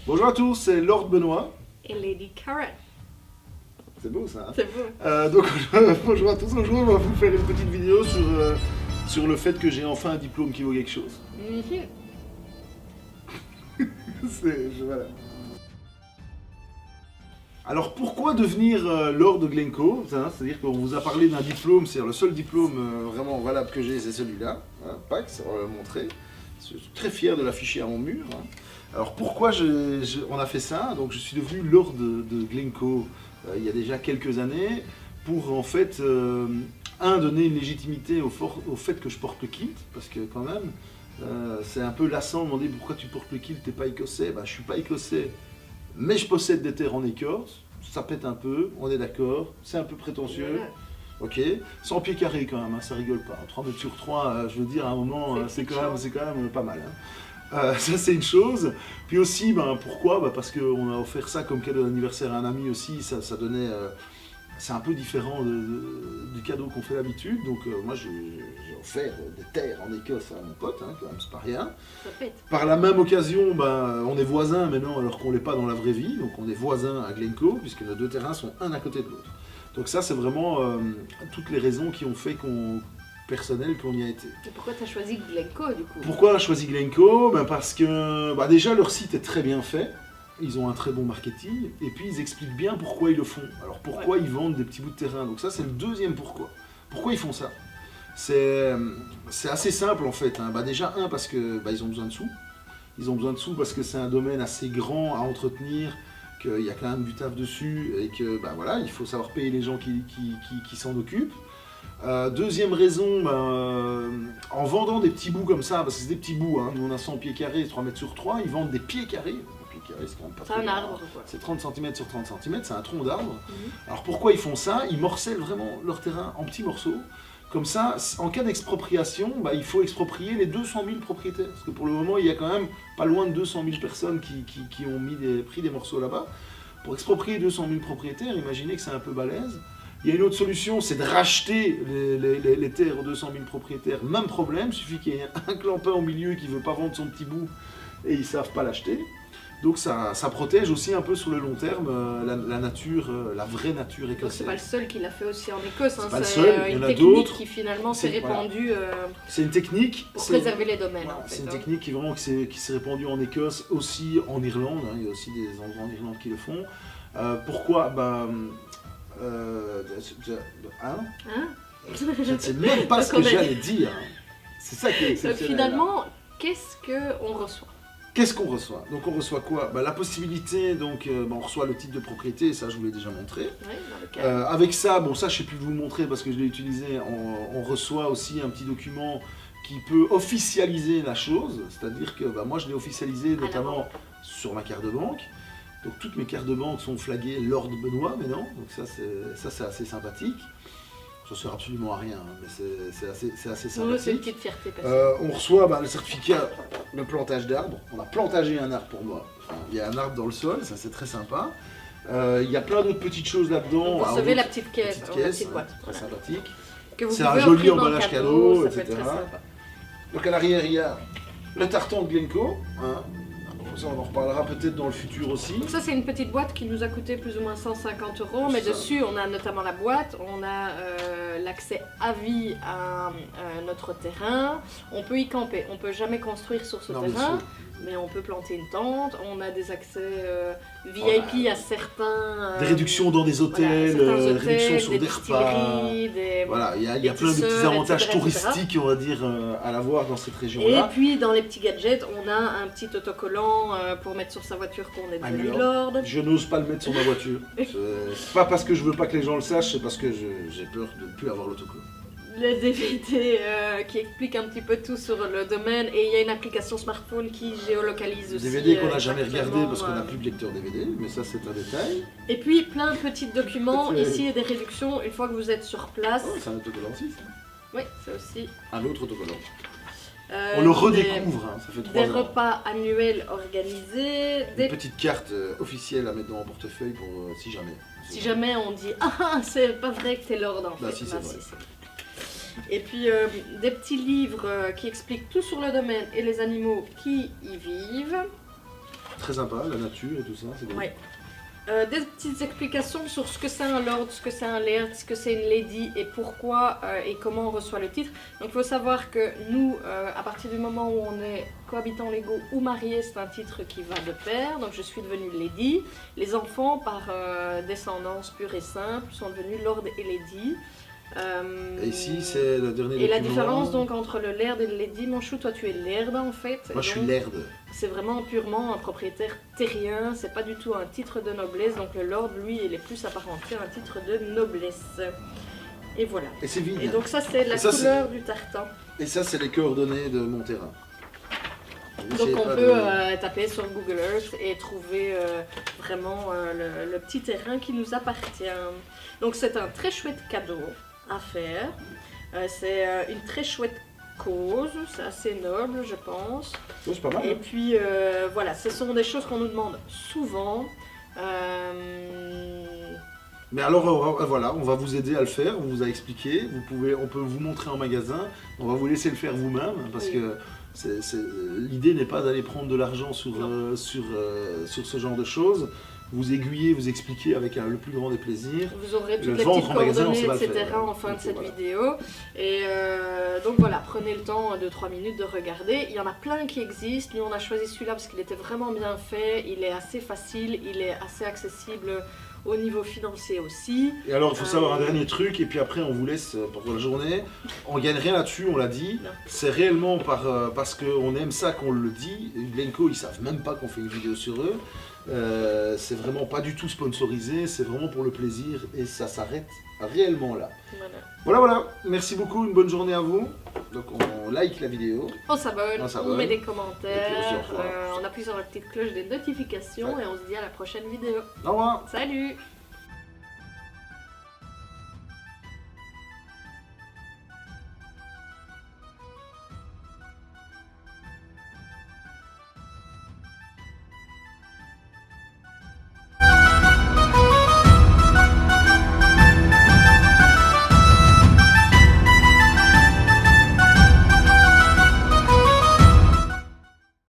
Bonjour à tous, c'est Lord Benoît. Et Lady Karen. C'est beau ça. Hein, c'est beau. Donc bonjour à tous, aujourd'hui on va vous faire une petite vidéo sur le fait que j'ai enfin un diplôme qui vaut quelque chose. Voilà. Alors pourquoi devenir Lord de Glencoe? C'est-à-dire qu'on vous a parlé d'un diplôme, c'est le seul diplôme vraiment valable que j'ai, c'est celui-là. Hein, Pax, on va le montrer. Je suis très fier de l'afficher à mon mur. Hein. Alors pourquoi on a fait ça? Donc je suis devenu Lord de Glencoe il y a déjà quelques années pour en fait, donner une légitimité au fait que je porte le kilt, parce que quand même, c'est un peu lassant de demander pourquoi tu portes le kilt, t'es pas écossais. Je suis pas écossais, mais je possède des terres en Écosse, ça pète un peu, on est d'accord, c'est un peu prétentieux. Ok, 100 pieds carrés quand même, hein, ça rigole pas. 3 mètres sur 3, je veux dire, à un moment, c'est quand même pas mal. Hein. Ça c'est une chose. Puis aussi, pourquoi? Parce qu'on a offert ça comme cadeau d'anniversaire à un ami aussi, ça donnait... c'est un peu différent du cadeau qu'on fait d'habitude. Donc moi j'ai offert des terres en Écosse à mon pote, hein, quand même, c'est pas rien. Ça pète. Par la même occasion, on est voisins maintenant alors qu'on l'est pas dans la vraie vie. Donc on est voisins à Glencoe, puisque nos deux terrains sont un à côté de l'autre. Donc ça c'est vraiment toutes les raisons qui ont fait qu'on y a été. Et pourquoi tu as choisi Glencoe du coup? Pourquoi on a choisi Glencoe? Parce que déjà leur site est très bien fait. Ils ont un très bon marketing, et puis ils expliquent bien pourquoi ils le font. Alors pourquoi ils vendent des petits bouts de terrain. Donc ça c'est le deuxième pourquoi. Pourquoi ils font ça? C'est assez simple en fait. Hein. Déjà parce que ils ont besoin de sous. Ils ont besoin de sous parce que c'est un domaine assez grand à entretenir, qu'il y a quand même du taf dessus, et que voilà, il faut savoir payer les gens qui s'en occupent. Deuxième raison, en vendant des petits bouts comme ça, parce que c'est des petits bouts, hein, nous on a 100 pieds carrés, 3 mètres sur 3, ils vendent des pieds carrés. C'est un arbre quoi. C'est 30 cm sur 30 cm, c'est un tronc d'arbre. Alors pourquoi ils font ça? Ils morcellent vraiment leur terrain en petits morceaux. Comme ça, en cas d'expropriation, il faut exproprier les 200 000 propriétaires. Parce que pour le moment, il y a quand même pas loin de 200 000 personnes qui ont pris des morceaux là-bas. Pour exproprier 200 000 propriétaires, imaginez que c'est un peu balèze. Il y a une autre solution, c'est de racheter les terres aux 200 000 propriétaires. Même problème, il suffit qu'il y ait un clampin au milieu qui ne veut pas vendre son petit bout et ils ne savent pas l'acheter. Donc ça protège aussi un peu sur le long terme la nature, la vraie nature écossaise. C'est pas le seul qui l'a fait aussi en Écosse. C'est pas le seul, il y en a d'autres. C'est une technique qui finalement s'est répandue c'est une technique pour préserver les domaines. Voilà, en fait, c'est une technique qui s'est répandue en Écosse, aussi en Irlande. Hein, il y a aussi des endroits en Irlande qui le font. Pourquoi je ne sais même pas ce que j'allais dire. C'est ça qui est exceptionnel. Finalement, qu'est-ce qu'on reçoit? Qu'est-ce qu'on reçoit? Donc on reçoit quoi? La possibilité, on reçoit le titre de propriété, ça je vous l'ai déjà montré. Oui, avec ça, ça je ne sais plus vous le montrer parce que je l'ai utilisé, on reçoit aussi un petit document qui peut officialiser la chose, c'est-à-dire que moi je l'ai officialisé notamment sur ma carte de banque. Donc toutes mes cartes de banque sont flaguées Lord Benoît maintenant, donc ça c'est assez sympathique. Ça sert absolument à rien, hein, mais c'est assez sympathique. C'est une petite fierté. On reçoit le certificat de plantage d'arbres. On a plantagé un arbre pour moi. Enfin, il y a un arbre dans le sol, ça c'est très sympa. Il y a plein d'autres petites choses là-dedans. Vous recevez la petite caisse, la petite boîte. Très sympathique. C'est un joli emballage cadeau, etc. Donc à l'arrière, il y a le tartan de Glencoe. Hein. Ça, on en reparlera peut-être dans le futur aussi. Donc ça, c'est une petite boîte qui nous a coûté plus ou moins 150 €, mais dessus, on a notamment la boîte, on a l'accès à vie à notre terrain, on peut y camper, on peut jamais construire sur ce terrain, mais on peut planter une tente, on a des accès VIP à certains... des réductions dans des hôtels, des réductions sur des repas. Voilà, il y a plein de petits avantages touristiques, on va dire, à l'avoir dans cette région-là. Et puis, dans les petits gadgets, on a un petit autocollant pour mettre sur sa voiture qu'on est devenu Lord. Je n'ose pas le mettre sur ma voiture. C'est pas parce que je veux pas que les gens le sachent, c'est parce que j'ai peur de ne plus avoir l'autocollant. Le DVD qui explique un petit peu tout sur le domaine, et il y a une application smartphone qui géolocalise aussi. DVD qu'on n'a jamais regardé parce qu'on n'a plus de lecteur DVD, mais ça c'est un détail. Et puis plein de petits documents ici et des réductions une fois que vous êtes sur place. Oh, c'est un autocollant aussi ça. Oui, c'est aussi. Un autre autocollant. On le redécouvre, hein, ça fait 3 ans. Des repas annuels organisés. Des petites cartes officielles à mettre dans mon portefeuille pour si jamais. Si jamais on dit « Ah, c'est pas vrai que t'es Lord en fait ». Si, c'est vrai. Et puis des petits livres qui expliquent tout sur le domaine et les animaux qui y vivent. Très sympa, la nature et tout ça, c'est bien. Ouais. Des petites explications sur ce que c'est un lord, ce que c'est un laird, ce que c'est une lady et pourquoi et comment on reçoit le titre. Donc il faut savoir que nous, à partir du moment où on est cohabitants légaux ou mariés, c'est un titre qui va de pair. Donc je suis devenue lady. Les enfants, par descendance pure et simple, sont devenus lord et lady. Et ici, c'est le dernier Et la document. différence donc entre le laird et le lady, mon chou, toi tu es laird en fait. Moi, je suis Donc, laird. c'est vraiment purement un propriétaire terrien, c'est pas du tout un titre de noblesse, donc le lord, lui, il est plus apparenté à un titre de noblesse. Et voilà. Et c'est vide. Et donc ça, c'est la Et ça, couleur du tartan. Et ça, c'est les coordonnées de mon terrain. Donc J'ai on pas peut de- taper sur Google Earth et trouver vraiment le petit terrain qui nous appartient. Donc c'est un très chouette cadeau à faire. C'est une très chouette cause, c'est assez noble je pense. Ouais, c'est pas mal. Et hein. puis voilà, ce sont des choses qu'on nous demande souvent. Mais alors, voilà, on va vous aider à le faire, on vous a expliqué, on peut vous montrer en magasin, on va vous laisser le faire vous-même, parce Oui. que l'idée n'est pas d'aller prendre de l'argent sur ce genre de choses. Vous aiguiller, vous expliquer avec le plus grand des plaisirs. Vous aurez Le toutes les vendre petites en magasin, on coordonnées, sait pas le etc. faire. en fin de Donc, cette voilà. vidéo. Et donc voilà, prenez le temps de 3 minutes de regarder. Il y en a plein qui existent. Nous, on a choisi celui-là parce qu'il était vraiment bien fait. Il est assez facile, il est assez accessible au niveau financier aussi. Et alors, il faut savoir un dernier truc, et puis après, on vous laisse pour la journée. On gagne rien là-dessus, on l'a dit. Non. C'est réellement parce qu'on aime ça qu'on le dit. Glencoe, ils savent même pas qu'on fait une vidéo sur eux. C'est vraiment pas du tout sponsorisé, c'est vraiment pour le plaisir, et ça s'arrête réellement là. Voilà. Voilà. Merci beaucoup, une bonne journée à vous. Donc, on like la vidéo. On s'abonne, On s'abonne. on met des Et puis, on commentaires, se revoit. on appuie sur la petite cloche des notifications Ouais. et on se dit à la prochaine vidéo. Au revoir. Salut!